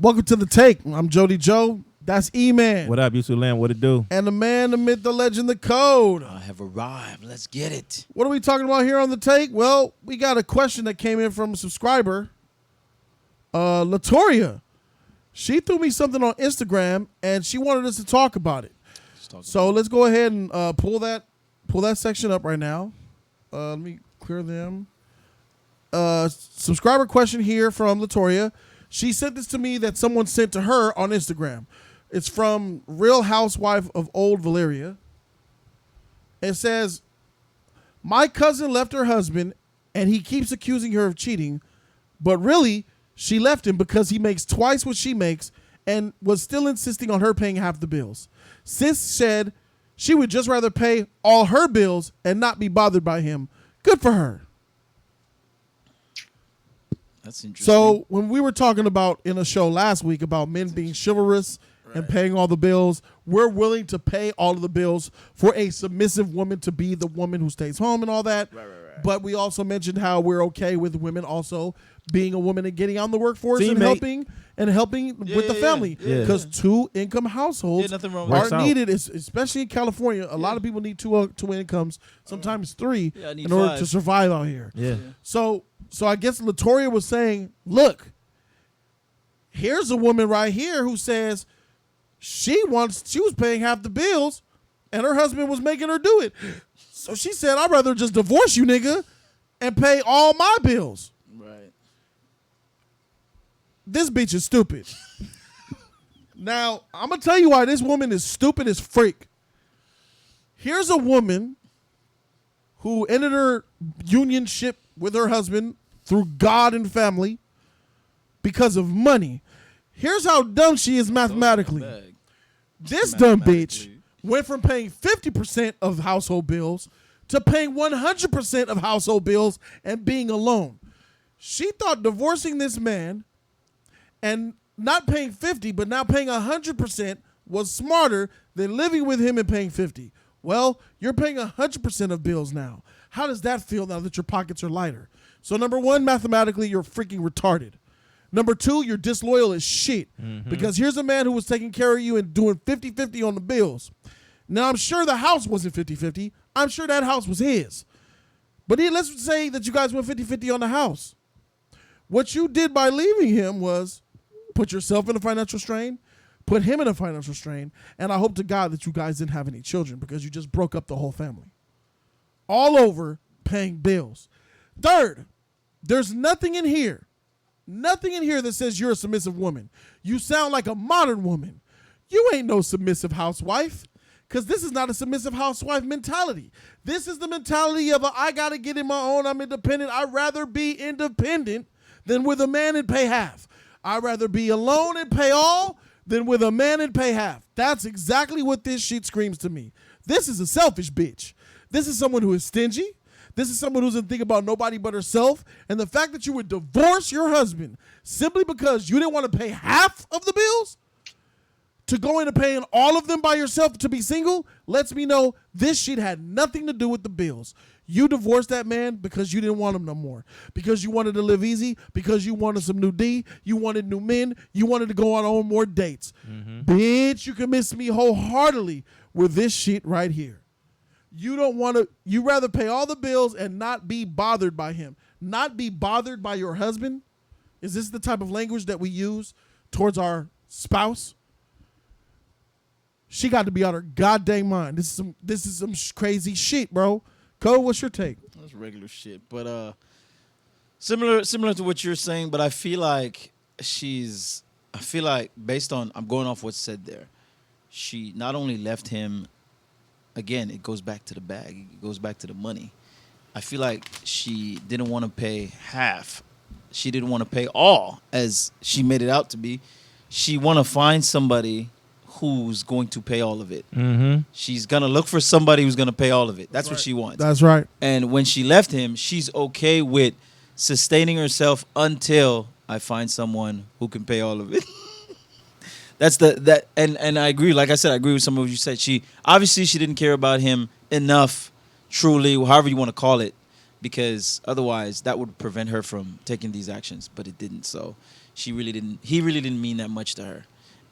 Welcome to The Take. I'm Jody Joe. That's E-Man. What up, Yusuf Lamb? What it do? And the man, the myth, the legend, the code. I have arrived. Let's get it. What are we talking about here on The Take? Well, we got a question that came in from a subscriber, Latoria. She threw me something on Instagram, and she wanted us to talk about it. So let's go ahead and pull that section up right now. Let me clear them. Subscriber question here from Latoria. She sent this to me that someone sent to her on Instagram. It's from Real Housewife of Old Valeria. It says, my cousin left her husband and he keeps accusing her of cheating, but really she left him because he makes twice what she makes and was still insisting on her paying half the bills. Sis said she would just rather pay all her bills and not be bothered by him. Good for her. That's interesting. So when we were talking about in a show last week about men being chivalrous and paying all the bills, we're willing to pay all of the bills for a submissive woman to be the woman who stays home and all that. Right. But we also mentioned how we're okay with women also being a woman and getting out in the workforce and helping with the family. Because two income households are needed, especially in California. A lot of people need two incomes, sometimes three, in order to survive out here. Yeah. So I guess Latoria was saying, look, here's a woman right here who says she was paying half the bills and her husband was making her do it. So she said, I'd rather just divorce you, nigga, and pay all my bills. Right. This bitch is stupid. Now, I'm going to tell you why this woman is stupid as freak. Here's a woman who ended her unionship with her husband through God and family because of money. Here's how dumb she is mathematically. This dumb bitch went from paying 50% of household bills to paying 100% of household bills and being alone. She thought divorcing this man and not paying 50, but now paying 100% was smarter than living with him and paying 50. Well, you're paying 100% of bills now. How does that feel now that your pockets are lighter? So number one, mathematically, you're freaking retarded. Number two, you're disloyal as shit. Because here's a man who was taking care of you and doing 50-50 on the bills. Now, I'm sure the house wasn't 50-50. I'm sure that house was his. But let's say that you guys went 50-50 on the house. What you did by leaving him was put yourself in a financial strain, put him in a financial strain, and I hope to God that you guys didn't have any children because you just broke up the whole family. All over paying bills. Third, there's nothing in here that says you're a submissive woman. You sound like a modern woman. You ain't no submissive housewife, because this is not a submissive housewife mentality. This is the mentality of I got to get in my own, I'm independent. I'd rather be independent than with a man and pay half. I'd rather be alone and pay all than with a man and pay half. That's exactly what this shit screams to me. This is a selfish bitch. This is someone who is stingy. This is someone who doesn't think about nobody but herself. And the fact that you would divorce your husband simply because you didn't want to pay half of the bills to go into paying all of them by yourself to be single lets me know this shit had nothing to do with the bills. You divorced that man because you didn't want him no more. Because you wanted to live easy. Because you wanted some new D. You wanted new men. You wanted to go on more dates. Bitch, you can miss me wholeheartedly with this shit right here. You rather pay all the bills and not be bothered by him. Not be bothered by your husband? Is this the type of language that we use towards our spouse? She got to be out her goddamn mind. This is some crazy shit, bro. Cole, what's your take? That's regular shit. But similar to what you're saying, but I feel like based on, I'm going off what's said there, she not only left him, again, it goes back to the bag. It goes back to the money. I feel like she didn't want to pay half. She didn't want to pay all, as she made it out to be. She want to find somebody who's going to pay all of it. She's going to look for somebody who's going to pay all of it. That's what she wants. That's right. And when she left him, she's okay with sustaining herself until I find someone who can pay all of it. And I agree. Like I said, I agree with some of what you said. She obviously didn't care about him enough, truly, however you want to call it, because otherwise that would prevent her from taking these actions, but it didn't. So he really didn't mean that much to her.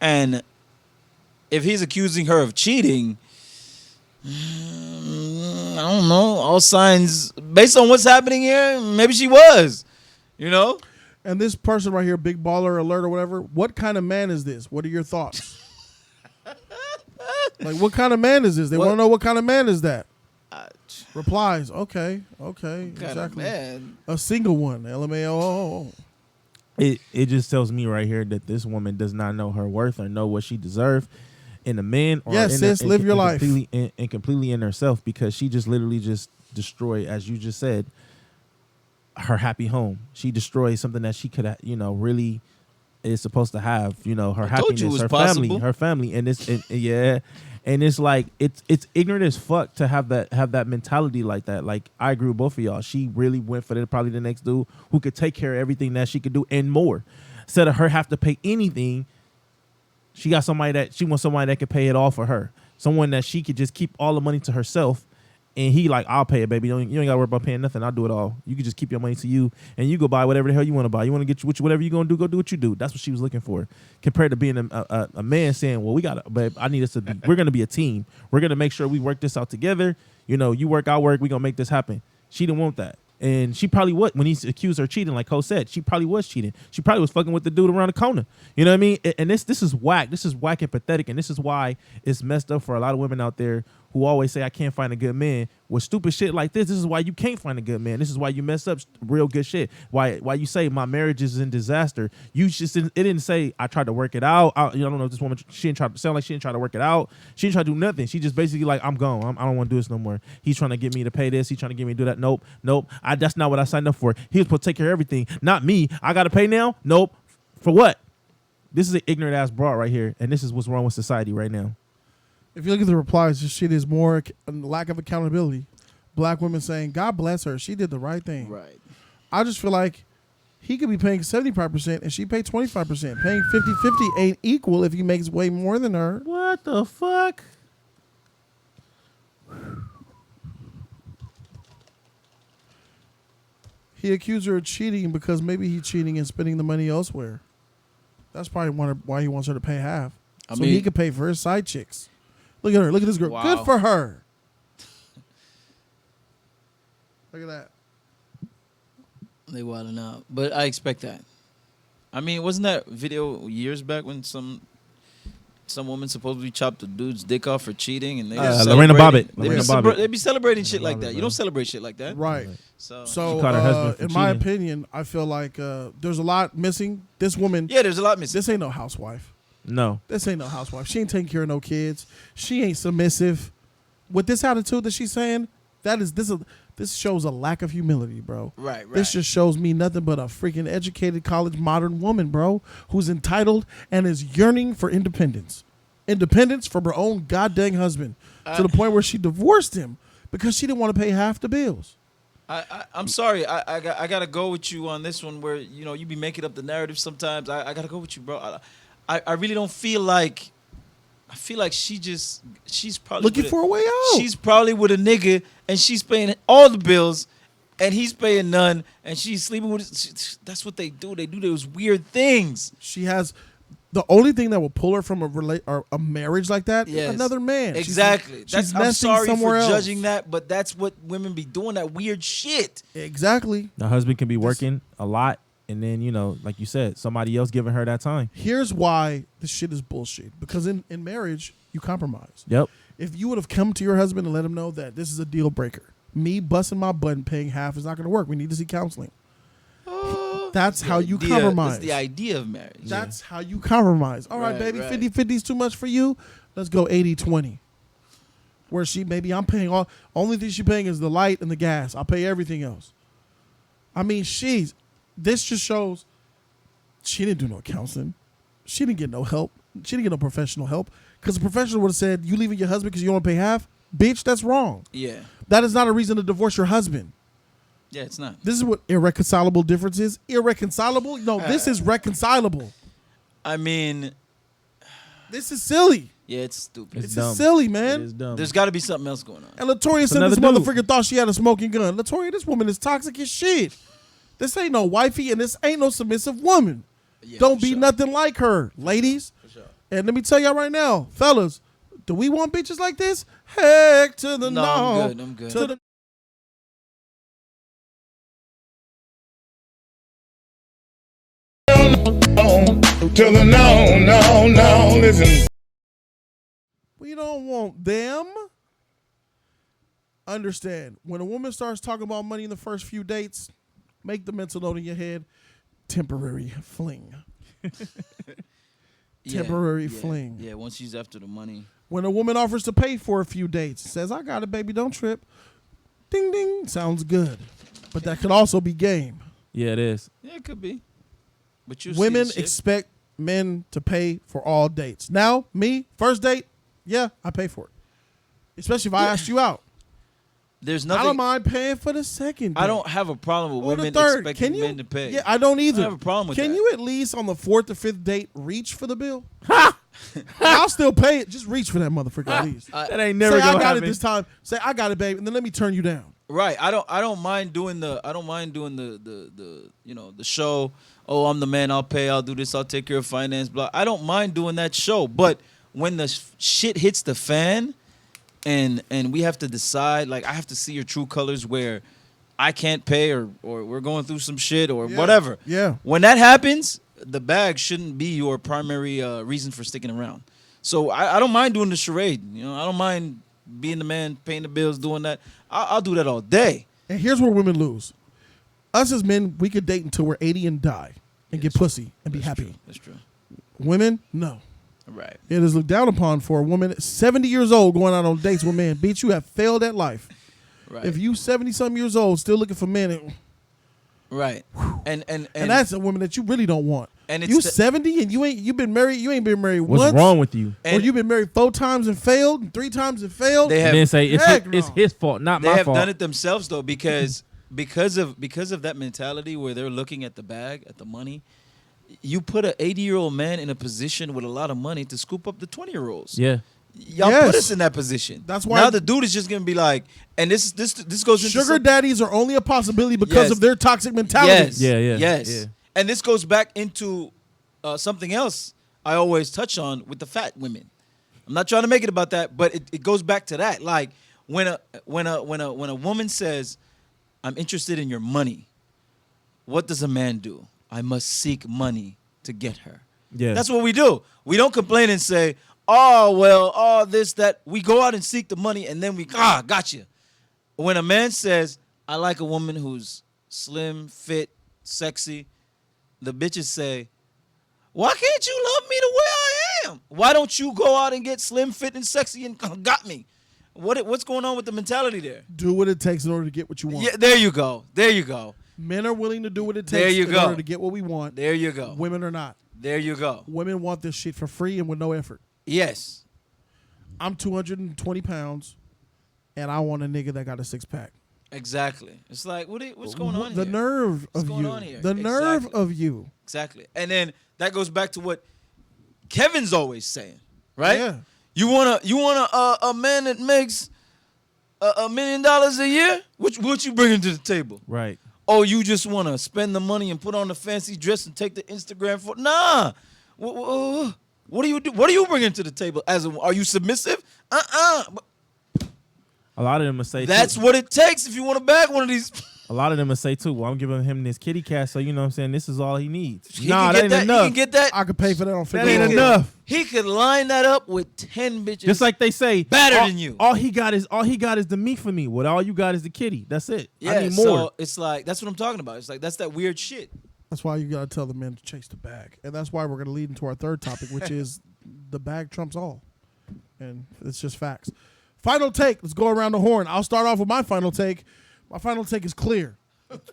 And if he's accusing her of cheating, I don't know. All signs, based on what's happening here, maybe she was, you know? And this person right here, big baller alert or whatever, what kind of man is this? What are your thoughts? Like, what kind of man is this? They want to know what kind of man is that. Replies, okay, exactly. Man. A single one, LMAO. It just tells me right here that this woman does not know her worth or know what she deserves in a man. Or yes, sis, live your life. Completely in herself, because she just literally just destroyed, as you just said, her happy home. She destroyed something that she could, really is supposed to have. Her happiness, her family, and it's yeah. And it's like it's ignorant as fuck to have that mentality like that. Like, I agree with both of y'all. She really went for probably the next dude who could take care of everything that she could do and more. Instead of her have to pay anything, she got somebody that could pay it all for her. Someone that she could just keep all the money to herself. And he like, I'll pay it, baby. You ain't got to worry about paying nothing. I'll do it all. You can just keep your money to you, and you go buy whatever the hell you want to buy. You want to get whatever you're going to do, go do what you do. That's what she was looking for. Compared to being a man saying, well, babe, I need us to be, we're going to be a team. We're going to make sure we work this out together. You work, I'll work. We're going to make this happen. She didn't want that. And she probably would, when he accused her cheating, like Cole said, she probably was cheating. She probably was fucking with the dude around the corner. You know what I mean? And this is whack. This is whack and pathetic. And this is why it's messed up for a lot of women out there who always say, I can't find a good man. With stupid shit like this is why you can't find a good man. This is why you mess up real good shit. Why you say my marriage is in disaster. It didn't say I tried to work it out. I don't know if this woman, she didn't try to sound like she didn't try to work it out. She didn't try to do nothing. She just basically like, I'm gone. I don't want to do this no more. He's trying to get me to pay this. He's trying to get me to do that. Nope. That's not what I signed up for. He was supposed to take care of everything. Not me. I got to pay now? Nope. For what? This is an ignorant ass broad right here. And this is what's wrong with society right now. If you look at the replies, this shit is more lack of accountability. Black women saying, God bless her. She did the right thing. Right. I just feel like he could be paying 75% and she paid 25%. Paying 50-50 ain't equal if he makes way more than her. What the fuck? He accused her of cheating because maybe he's cheating and spending the money elsewhere. That's probably why he wants her to pay half. So he could pay for his side chicks. Look at her. Look at this girl. Wow. Good for her. Look at that. They wilding out. But I expect that. I mean, wasn't that video years back when some woman supposedly chopped a dude's dick off for cheating, and they Lorena Bobbitt. They be celebrating shit like that. You don't celebrate shit like that. Right. So She caught her husband for in my cheating. opinion, I feel like there's a lot missing. This woman, yeah, there's a lot missing. this ain't no housewife. No. This ain't no housewife. She ain't taking care of no kids. She ain't submissive. With this attitude that she's saying, this shows a lack of humility, bro. Right. This just shows me nothing but a freaking educated college modern woman, bro, who's entitled and is yearning for independence. Independence from her own goddamn husband to the point where she divorced him because she didn't want to pay half the bills. I'm sorry. I gotta go with you on this one where you be making up the narrative sometimes. I gotta go with you, bro. I really don't feel like. I feel like she's probably looking for a way out. She's probably with a nigga and she's paying all the bills, and he's paying none, and she's sleeping with. That's what they do. They do those weird things. She has the only thing that will pull her from a marriage like that is another man. Exactly. I'm sorry for else. judging that, but that's what women be doing. That weird shit. Exactly. The husband can be working a lot. And then, like you said, somebody else giving her that time. Here's why this shit is bullshit. Because in marriage, you compromise. Yep. If you would have come to your husband and let him know that this is a deal breaker, me busting my butt and paying half is not going to work. We need to see counseling. That's how you compromise. That's the idea of marriage. That's how you compromise. All right, baby, 50-50 is too much for you. Let's go 80-20. Where maybe I'm paying only thing she's paying is the light and the gas. I'll pay everything else. I mean, this just shows she didn't do no counseling. She didn't get no help. She didn't get no professional help. Because the professional would have said, you leaving your husband because you don't want to pay half? Bitch, that's wrong. Yeah. That is not a reason to divorce your husband. Yeah, it's not. This is what irreconcilable difference is. Irreconcilable? No, this is reconcilable. I mean, this is silly. Yeah, it's stupid. It's dumb. just silly, It man. is dumb. There's got to be something else going on. And Latoya said this another motherfucker thought she had a smoking gun. Latoya, this woman is toxic as shit. This ain't no wifey and this ain't no submissive woman. Yeah, Don't for be sure. nothing like her, ladies. For sure. And let me tell y'all right now, fellas, do we want bitches like this? Heck to the no. I'm good. To the To the no, listen. We don't want them. Understand, when a woman starts talking about money in the first few dates, make the mental note in your head, temporary fling. Temporary fling. Yeah, once she's after the money. When a woman offers to pay for a few dates, says, I got it, baby, don't trip. Ding, ding, sounds good. But that could also be game. Yeah, it is. Yeah, it could be. But you Women expect men to pay for all dates. Now, me, first date, yeah, I pay for it. Especially if I asked you out. There's I nothing. don't mind paying for the second date. I don't have a problem with Or the women third. expecting men to pay. Yeah, I don't either. I don't have a problem with Can that. you at least on the fourth or fifth date reach for the bill? I'll still pay it. Just reach for that motherfucker at least. That ain't never Say I gonna got happen. it this time. Say I got it, babe, and then let me turn you down. Right. I don't mind doing the the show. Oh, I'm the man. I'll pay. I'll do this. I'll take care of finance. Blah. I don't mind doing that show. But when the shit hits the fan, and we have to decide, like I have to see your true colors where I can't pay or we're going through some shit or whatever. Yeah. When that happens, the bag shouldn't be your primary reason for sticking around. So I don't mind doing the charade. I don't mind being the man, paying the bills, doing that. I'll do that all day. And here's where women lose. Us as men, we could date until we're 80 and die and get pussy and be happy. True. That's true. Women, no. Right. It is looked down upon for a woman 70 years old going out on dates with men. Bitch, you have failed at life. Right. If you 70-some years old still looking for men, Right. And that's a woman that you really don't want. And it's you 70 and you ain't been married What's once. wrong with you? Or you've been married 4 times and failed, and 3 times and failed. They have- And then say Heck it's no. his fault, not they my have fault. done it themselves though because of that mentality where they're looking at the bag, at the money. You put an 80-year-old man in a position with a lot of money to scoop up the 20-year-olds. Yeah. Y'all Yes. put us in that position. That's why- now the dude is just gonna be like, and this goes into Sugar daddies are only a possibility because Yes. of their toxic mentality. Yeah. Yes. Yeah. And this goes back into something else I always touch on with the fat women. I'm not trying to make it about that, but it goes back to that. Like when a woman says, "I'm interested in your money," what does a man do? I must seek money to get her. Yeah. That's what we do. We don't complain and say, "Oh well, oh this that." We go out and seek the money, and then we gotcha. When a man says, "I like a woman who's slim, fit, sexy," the bitches say, "Why can't you love me the way I am? Why don't you go out and get slim, fit, and sexy and got me?" What's going on with the mentality there? Do what it takes in order to get what you want. Yeah, there you go. There you go. Men are willing to do what it There takes you in go. order to get what we want. There you go. Women are not. There you go. Women want this shit for free and with no effort. Yes. I'm 220 pounds, and I want a nigga that got a 6-pack. Exactly. It's like, what's going on The here? nerve What's of going you. on here? The nerve Exactly. of you. Exactly. And then that goes back to what Kevin's always saying, right? Yeah. You want a man that makes $1 million a year? What you bringing to the table? Right. Oh, you just want to spend the money and put on the fancy dress and take the Instagram photo? Nah. What do you do? What are you bringing to the table? Are you submissive? A lot of them will say That's too, what it takes if you want to bag one of these. a lot of them will say too, well, I'm giving him this kitty cat, so you know what I'm saying, this is all he needs. He Nah, can that get ain't that. enough. He can get that. I could pay for that on That Facebook. ain't enough. He could line that up with 10 bitches. Just like they say, Better all, than you. All he got is the meat for me. What all you got is the kitty. That's it. yeah, I need more. so it's like that's what I'm talking about. It's like that's that weird shit. That's why you got to tell the men to chase the bag. And that's why we're going to lead into our third topic, which is the bag trumps all. And it's just facts. Final take. Let's go around the horn. I'll start off with my final take. My final take is clear.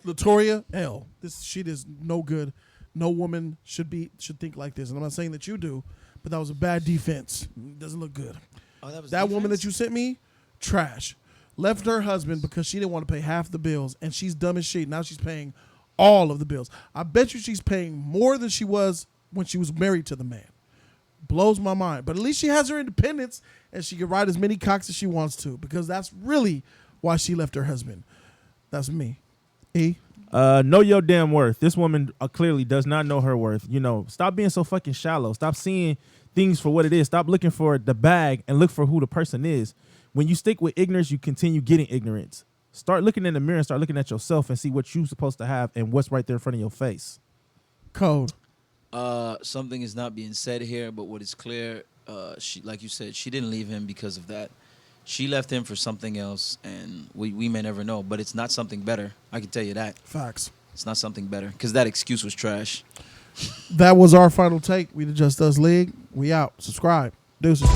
Latoya L. This shit is no good. No woman should think like this. And I'm not saying that you do, but that was a bad defense. It doesn't look good. Oh, that was That woman defense? that you sent me, trash. Left her husband because she didn't want to pay half the bills, and she's dumb as shit. Now she's paying all of the bills. I bet you she's paying more than she was when she was married to the man. Blows my mind. But at least she has her independence and she can ride as many cocks as she wants to, because that's really why she left her husband. That's me. E? Know your damn worth. This woman clearly does not know her worth. You know, stop being so fucking shallow. Stop seeing things for what it is. Stop looking for the bag and look for who the person is. When you stick with ignorance, you continue getting ignorance. Start looking in the mirror and start looking at yourself and see what you're supposed to have and what's right there in front of your face. Code. Something is not being said here, but what is clear, she, like you said, she didn't leave him because of that. She left him for something else, and we may never know, but it's not something better. I can tell you that. Facts. It's not something better, because that excuse was trash. That was our final take. We the Just Us League. We out. Subscribe. Deuces.